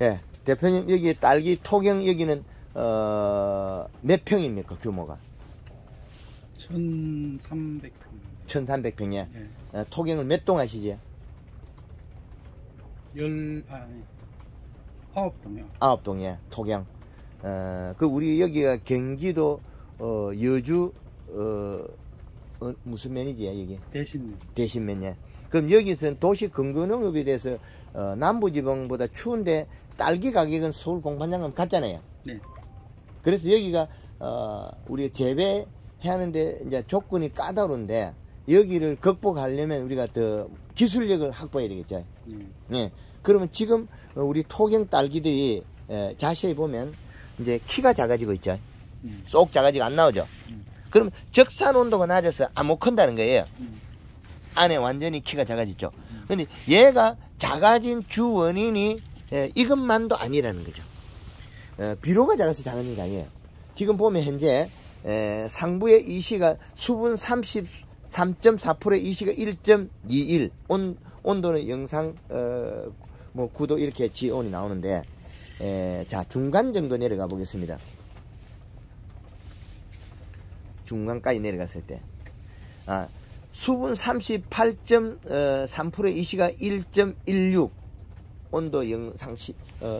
예, 대표님 여기 딸기 토경 여기는 몇 평입니까 규모가? 1,300평. 1,300평이야. 예. 토경을 몇 동 하시지? 9동이요. 9동이야 토경. 그 우리 여기가 경기도 여주 무슨 면이지 여기? 대신면이야. 그럼 여기서는 도시 근거농업에 대해서 남부지방보다 추운데 딸기 가격은 서울 공판장금 같잖아요. 네. 그래서 여기가 우리가 재배해야 하는데 이제 조건이 까다로운데 여기를 극복하려면 우리가 더 기술력을 확보해야 되겠죠. 네. 그러면 지금 우리 토경 딸기들이 자세히 보면 이제 키가 작아지고 있죠. 쏙 작아지고 안 나오죠. 그러면 적산 온도가 낮아서 안 못 큰다는 거예요. 안에 완전히 키가 작아졌죠. 근데 얘가 작아진 주 원인이 이것만도 아니라는 거죠. 비료가 작아서 작아진 게 아니에요. 지금 보면 현재 상부의 이시가 수분 33.4%의 이시가 1.21 온도는 영상 뭐 9도 이렇게 지온이 나오는데 자 중간 정도 내려가 보겠습니다. 중간까지 내려갔을 때 수분 38.3%의 이시가 1.16 온도 영상시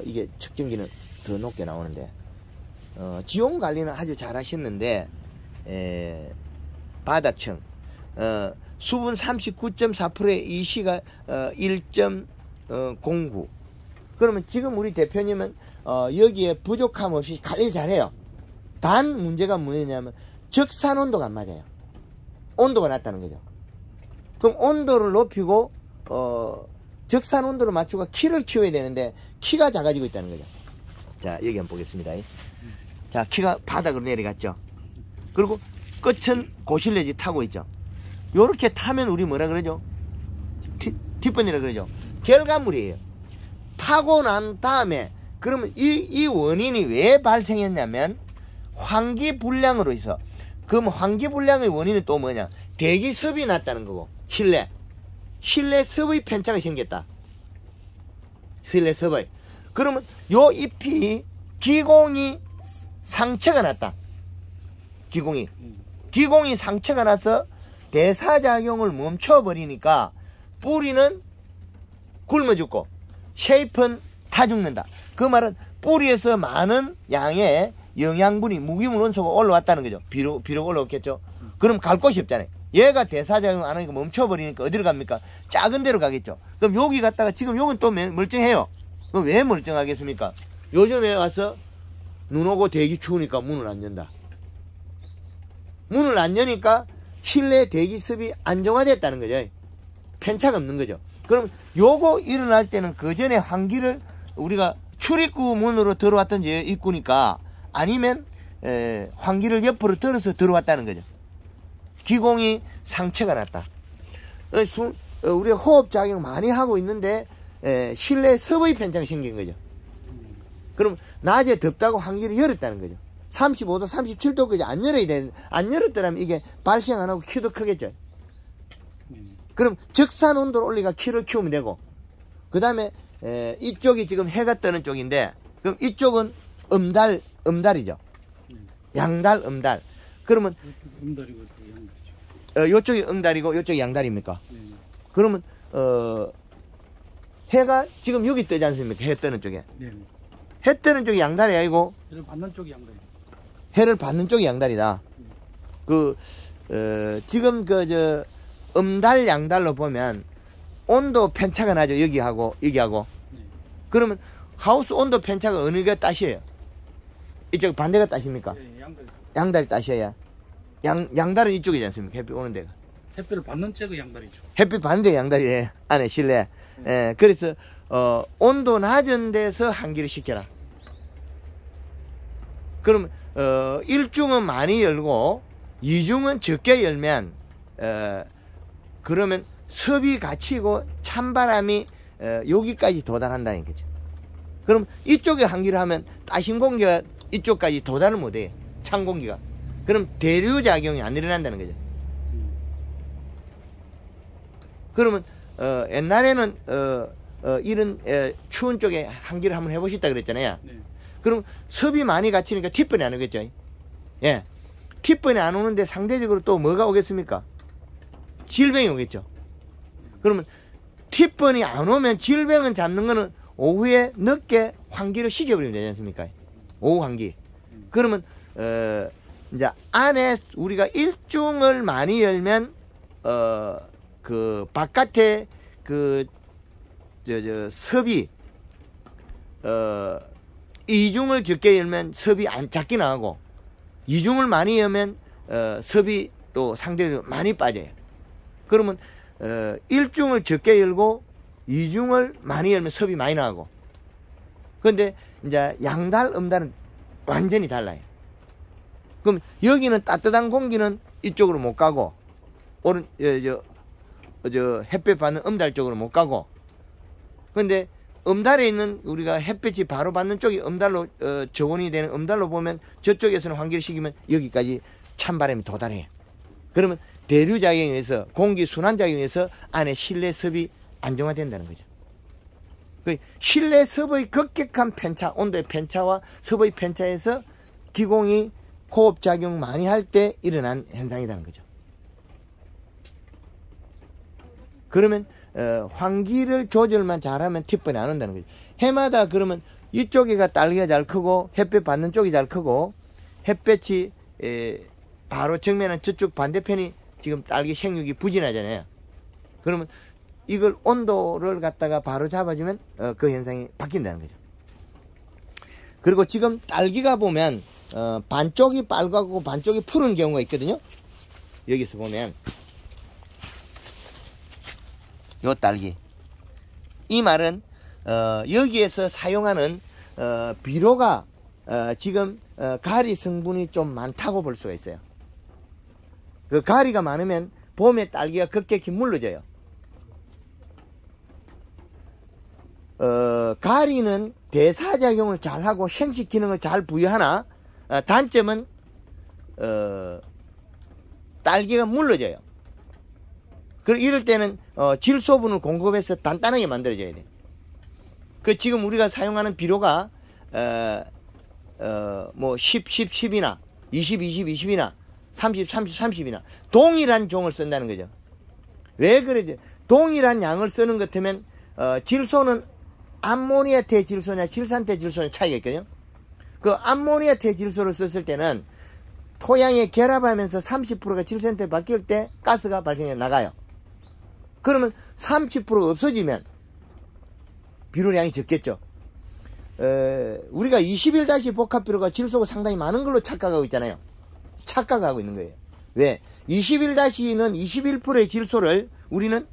이게 측정기는 더 높게 나오는데 지온 관리는 아주 잘 하셨는데 바닥층 수분 39.4%의 이시가 1.09 그러면 지금 우리 대표님은 여기에 부족함 없이 관리 잘해요. 단 문제가 뭐냐면 적산 온도가 안 맞아요. 온도가 낮다는 거죠. 그럼 온도를 높이고 적산 온도를 맞추고 키를 키워야 되는데 키가 작아지고 있다는 거죠. 자 여기 한번 보겠습니다. 자 키가 바닥으로 내려갔죠. 그리고 끝은 고실내지 타고 있죠. 요렇게 타면 우리 뭐라 그러죠? 뒷번이라 그러죠. 결과물이에요. 타고 난 다음에 그러면 이 원인이 왜 발생했냐면 환기불량으로 해서 그럼 환기불량의 원인은 또 뭐냐? 대기습이 낮다는 거고 실내 습의 편차가 생겼다. 실내 습의. 그러면 요 잎이 기공이 상처가 났다. 기공이 상처가 나서 대사작용을 멈춰버리니까 뿌리는 굶어 죽고 쉐입은 타 죽는다. 그 말은 뿌리에서 많은 양의 영양분이 무기물 원소가 올라왔다는 거죠. 비록 올라왔겠죠. 그럼 갈 곳이 없잖아요. 얘가 대사작용 안 하니까 멈춰버리니까 어디로 갑니까? 작은 데로 가겠죠. 그럼 여기 갔다가 지금 여긴 또 멀쩡해요. 그럼 왜 멀쩡하겠습니까? 요즘에 와서 눈 오고 대기 추우니까 문을 안 연다. 문을 안 여니까 실내 대기습이 안정화됐다는 거죠. 편차가 없는 거죠. 그럼 요거 일어날 때는 그 전에 환기를 우리가 출입구 문으로 들어왔던지 입구니까 아니면 환기를 옆으로 들어서 들어왔다는 거죠. 기공이 상처가 났다. 우리가 호흡작용 많이 하고 있는데 실내 습의 편차가 생긴 거죠. 그럼 낮에 덥다고 환기를 열었다는 거죠. 35도, 37도까지 안 열어야 되는데 안 열었더라면 이게 발생 안 하고 키도 크겠죠. 그럼 적산 온도를 올리가 키를 키우면 되고 그 다음에 이쪽이 지금 해가 뜨는 쪽인데 그럼 이쪽은 음달이죠. 양달, 음달. 그러면 음달이고 양달이죠. 요쪽이 음달이고 요쪽이 양달입니까? 그러면 해가 지금 여기 뜨지 않습니까? 해 뜨는 쪽에. 해 뜨는 쪽이 양달이 아니고 해를 받는 쪽이 양달이죠. 해를 받는 쪽이 양달이다. 지금 음달 양달로 보면 온도 편차가 나죠. 여기하고 여기하고. 그러면 하우스 온도 편차가 어느 게 따시에요? 이쪽 반대가 따십니까? 양달이 따셔야. 양달은 이쪽이지 않습니까? 햇빛 오는 데가. 햇빛을 받는 쪽이 양달이죠. 햇빛 받는 데 양달이에요. 안에 실내. 그래서 온도 낮은 데서 환기를 시켜라. 그럼 1중은 많이 열고 2중은 적게 열면 그러면 습이 갇히고 찬바람이 여기까지 도달한다는 거죠. 그럼 이쪽에 환기를 하면 따신 공기가 이쪽까지 도달을 못해요. 찬 공기가. 그럼 대류작용이 안 일어난다는 거죠. 그러면 옛날에는 이런 추운 쪽에 환기를 한번 해보셨다 그랬잖아요. 네. 그럼 섭이 많이 갇히니까 티번이 안 오겠죠. 예. 티번이 안 오는데 상대적으로 또 뭐가 오겠습니까? 질병이 오겠죠. 그러면 티번이 안 오면 질병은 잡는 거는 오후에 늦게 환기를 시켜버리면 되지 않습니까? 오후 환기. 그러면 이제 안에 우리가 일중을 많이 열면 그 바깥에 그 섭이 이중을 적게 열면 섭이 안 작게 나가고 이중을 많이 열면 섭이 또 상대적으로 많이 빠져요. 그러면 일중을 적게 열고 이중을 많이 열면 섭이 많이 나가고. 근데 이제 양달 음달은 완전히 달라요. 그럼 여기는 따뜻한 공기는 이쪽으로 못 가고 오른 햇볕 받는 음달 쪽으로 못 가고. 근데 음달에 있는 우리가 햇볕이 바로 받는 쪽이 음달로 저온이 되는 음달로 보면 저쪽에서는 환기를 시키면 여기까지 찬바람이 도달해요. 그러면 대류작용에 의해서 공기 순환작용에 의해서 안에 실내 섭이 안정화된다는 거죠. 실내 섭의 급격한 편차, 온도의 편차와 섭의 편차에서 기공이 호흡작용 많이 할 때 일어난 현상이라는 거죠. 그러면 환기를 조절만 잘하면 티번이 안 온다는 거죠. 해마다 그러면 이쪽에가 딸기가 잘 크고 햇볕 받는 쪽이 잘 크고 햇볕이 바로 정면은 저쪽 반대편이 지금 딸기 생육이 부진하잖아요. 그러면 이걸 온도를 갖다가 바로 잡아주면 그 현상이 바뀐다는 거죠. 그리고 지금 딸기가 보면 반쪽이 빨갛고 반쪽이 푸른 경우가 있거든요. 여기서 보면 요 딸기, 이 말은 여기에서 사용하는 비료가 지금 가리 성분이 좀 많다고 볼 수가 있어요. 그 가리가 많으면 봄에 딸기가 급격히 물러져요. 가리는 대사작용을 잘하고 생식 기능을 잘 부여하나 단점은 딸기가 물러져요. 이럴 때는 질소분을 공급해서 단단하게 만들어줘야 돼요. 지금 우리가 사용하는 비료가 뭐 10, 10, 10이나 20, 20, 20이나 30, 30, 30이나 동일한 종을 쓴다는 거죠. 왜 그러죠? 동일한 양을 쓰는 것 같으면 질소는 암모니아 대질소냐 질산 대질소냐 차이가 있거든요. 그 암모니아 대질소를 썼을 때는 토양에 결합하면서 30%가 질산태 바뀔 때 가스가 발생해 나가요. 그러면 30%가 없어지면 비료량이 적겠죠. 우리가 21- 복합비료가 질소가 상당히 많은 걸로 착각하고 있잖아요. 착각하고 있는 거예요. 왜? 21-는 21%의 질소를 우리는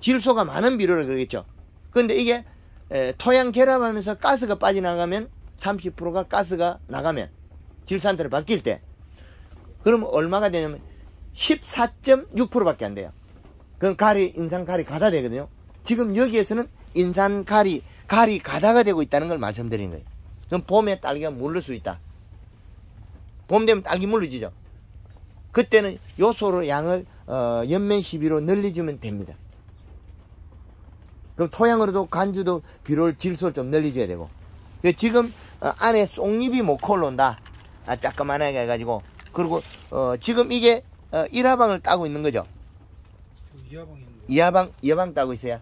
질소가 많은 비료를 그러겠죠. 그런데 이게 토양 결합하면서 가스가 빠져나가면 30%가 가스가 나가면 질산태로 바뀔 때 그러면 얼마가 되냐면 14.6%밖에 안 돼요. 그건 인산가리 가다 되거든요. 지금 여기에서는 인산가리 가다가 되고 있다는 걸 말씀드리는 거예요. 그럼 봄에 딸기가 물릴 수 있다. 봄 되면 딸기 물리지죠. 그때는 요소로 양을 연면 시비로 늘려주면 됩니다. 그럼 토양으로도 간주도 비료를 질소를 좀 늘려줘야 되고. 지금 안에 쏙잎이 못 올라온다. 조그만하게 해가지고. 그리고 지금 이게 일화방을 따고 있는 거죠. 이하방 따고 있어요.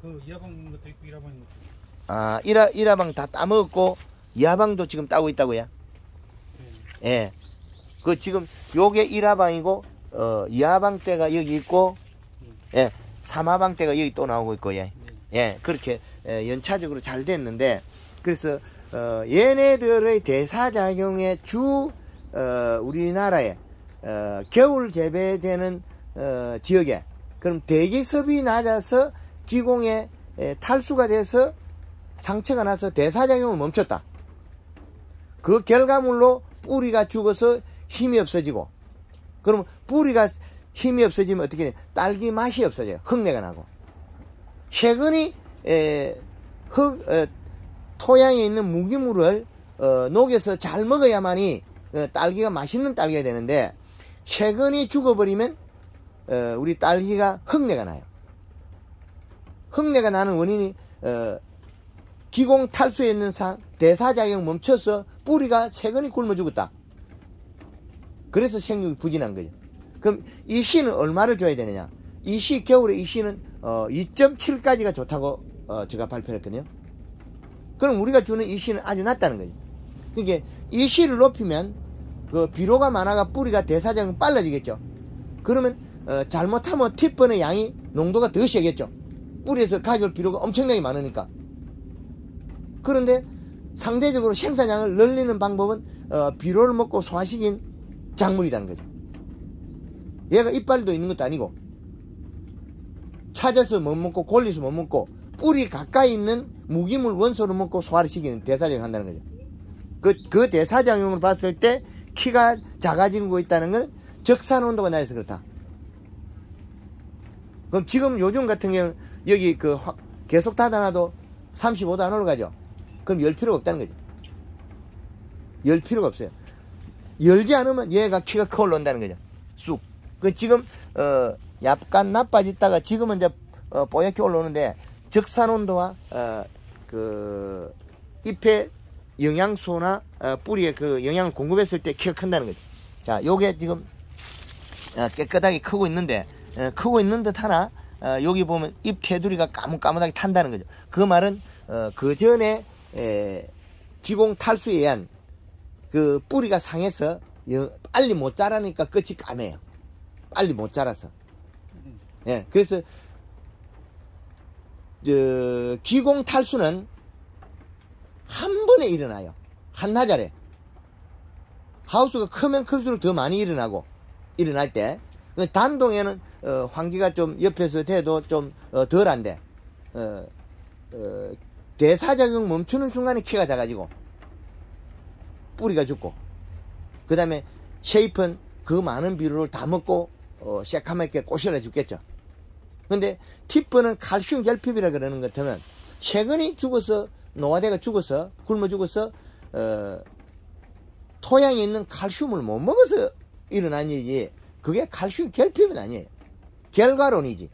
그 이하방 있는 것도 있고 일하방 있는 것도 있고. 아, 일하방 다 따먹었고 이하방도 지금 따고 있다고요? 네. 예. 지금 요게 일하방이고 이하방 때가 여기 있고 예. 삼하방 때가 여기 또 나오고 있고 예. 예. 그렇게 연차적으로 잘 됐는데 그래서 얘네들의 대사작용의 우리나라에 겨울 재배되는 지역에 그럼 대기섭이 낮아서 기공에 탈수가 돼서 상처가 나서 대사작용을 멈췄다. 그 결과물로 뿌리가 죽어서 힘이 없어지고 그러면 뿌리가 힘이 없어지면 어떻게 돼? 딸기 맛이 없어져요. 흙내가 나고. 최근이 토양에 있는 무기물을 녹여서 잘 먹어야만이 딸기가 맛있는 딸기가 되는데 최근이 죽어버리면 우리 딸기가 흙내가 나요. 흙내가 나는 원인이 기공 탈수에 있는 대사작용 멈춰서 뿌리가 세근이 굶어 죽었다. 그래서 생육이 부진한 거죠. 그럼 이 씨는 얼마를 줘야 되느냐? 이 씨, 겨울에 이 씨는 2.7까지가 좋다고 제가 발표했거든요. 그럼 우리가 주는 이 씨는 아주 낮다는 거죠. 그러니까 이 씨를 높이면 그 비료가 많아가 뿌리가 대사작용 빨라지겠죠. 그러면 잘못하면 티번의 양이 농도가 더 세겠죠. 뿌리에서 가져올 비료가 엄청나게 많으니까. 그런데 상대적으로 생산량을 늘리는 방법은 비료를 먹고 소화시킨 작물이라는 거죠. 얘가 이빨도 있는 것도 아니고 찾아서 못 먹고 골리서 못 먹고 뿌리 가까이 있는 무기물 원소를 먹고 소화를 시키는 대사작용을 한다는 거죠. 그 대사작용을 봤을 때 키가 작아지고 있다는 건 적산 온도가 낮아서 그렇다. 그럼 지금 요즘 같은 경우는 여기 계속 닫아놔도 35도 안 올라가죠. 그럼 열 필요가 없다는 거죠. 열 필요가 없어요. 열지 않으면 얘가 키가 커 올라온다는 거죠. 쑥. 지금 약간 나빠졌다가 지금은 이제 뽀얗게 올라오는데 적산 온도와 잎의 영양소나 뿌리에 그 영양을 공급했을 때 키가 큰다는 거죠. 자, 요게 지금 깨끗하게 크고 있는데 크고 있는 듯 하나 여기 보면 잎 테두리가 까뭇까뭇하게 탄다는 거죠. 그 말은 그 전에 기공 탈수에 의한 그 뿌리가 상해서 빨리 못 자라니까 끝이 까매요. 빨리 못 자라서. 예, 그래서 기공 탈수는 한 번에 일어나요. 한나절에. 하우스가 크면 클수록 더 많이 일어날 때 단동에는 환기가 좀 옆에서 돼도 좀 덜한데 대사작용 멈추는 순간에 키가 작아지고 뿌리가 죽고 그 다음에 쉐잎은 그 많은 비료를 다 먹고 새카맣게 꼬실러 죽겠죠. 근데 티프는 칼슘 결핍이라 그러는 것 같으면 세근이 죽어서 노화대가 죽어서 굶어 죽어서 토양에 있는 칼슘을 못 먹어서 일어난 일이지 그게 칼슘 결핍은 아니에요. 결과론이지.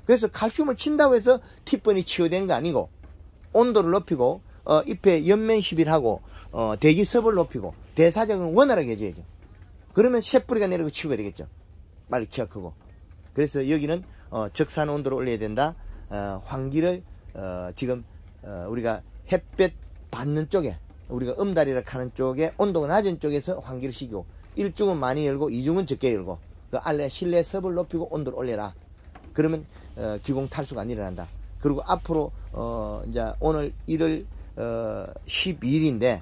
그래서 칼슘을 친다고 해서 티번이 치유된 거 아니고 온도를 높이고 잎에 연면 시비하고 대기습을 높이고 대사작용을 원활하게 해줘야죠. 그러면 쇳뿌리가 내리고 치유가 되겠죠. 빨리 키가 크고. 그래서 여기는 적산 온도를 올려야 된다. 환기를 지금 우리가 햇볕 받는 쪽에 우리가 음달이라 하는 쪽에 온도가 낮은 쪽에서 환기를 시키고 1중은 많이 열고 2중은 적게 열고 그 안에 실내 습을 높이고 온도를 올려라. 그러면 기공 탈수가 안 일어난다. 그리고 앞으로 이제 오늘 1월 12일인데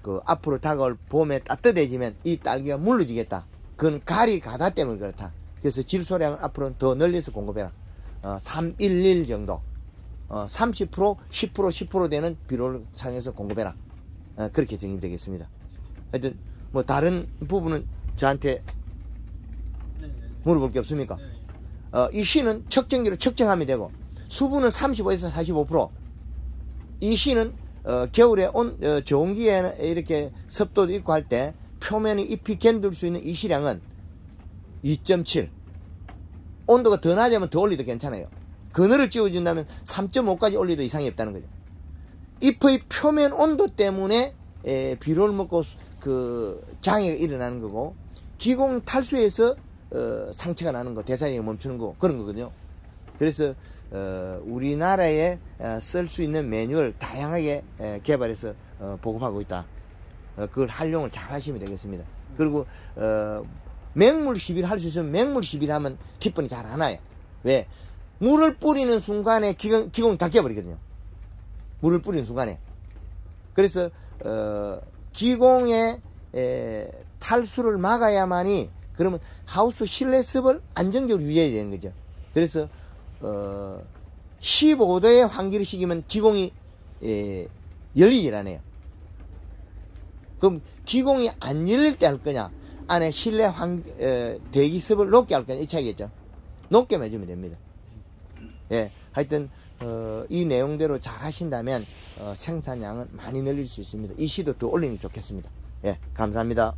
그 앞으로 다가올 봄에 따뜻해지면 이 딸기가 물러지겠다. 그건 가리 가다 때문에 그렇다. 그래서 질소량을 앞으로는 더 늘려서 공급해라. 311 정도 30% 10% 10% 되는 비료를 사용해서 공급해라. 그렇게 정리되겠습니다. 하여튼 뭐 다른 부분은 저한테 물어볼 게 없습니까? 이 씨는 측정기로 측정하면 되고 수분은 35에서 45%. 이 씨는 겨울에 좋은 기회에는 이렇게 습도도 있고 할 때 표면이 잎이 견딜 수 있는 이 씨량은 2.7. 온도가 더 낮으면 더 올려도 괜찮아요. 그늘을 찌워준다면 3.5까지 올려도 이상이 없다는 거죠. 잎의 표면 온도 때문에 비료를 먹고 그 장애가 일어나는 거고 기공 탈수에서 상처가 나는 거, 대사량이 멈추는 거 그런 거거든요. 그래서 우리나라에 쓸 수 있는 매뉴얼 다양하게 개발해서 보급하고 있다. 그걸 활용을 잘 하시면 되겠습니다. 그리고 맹물 시비를 할 수 있으면 맹물 시비를 하면 티번이 잘 안 와요. 왜? 물을 뿌리는 순간에 기공이 다 깨버리거든요. 물을 뿌리는 순간에. 그래서 기공의 탈수를 막아야만이 그러면 하우스 실내 습을 안정적으로 유지해야 되는 거죠. 그래서 15도의 환기를 시키면 기공이 열리질 않아요. 그럼 기공이 안 열릴 때 할 거냐 안에 실내 대기습을 높게 할 거냐 이 차이겠죠. 높게만 해주면 됩니다. 예, 하여튼 이 내용대로 잘 하신다면 생산량은 많이 늘릴 수 있습니다. 이 시도 더 올리는 게 좋겠습니다. 예, 감사합니다.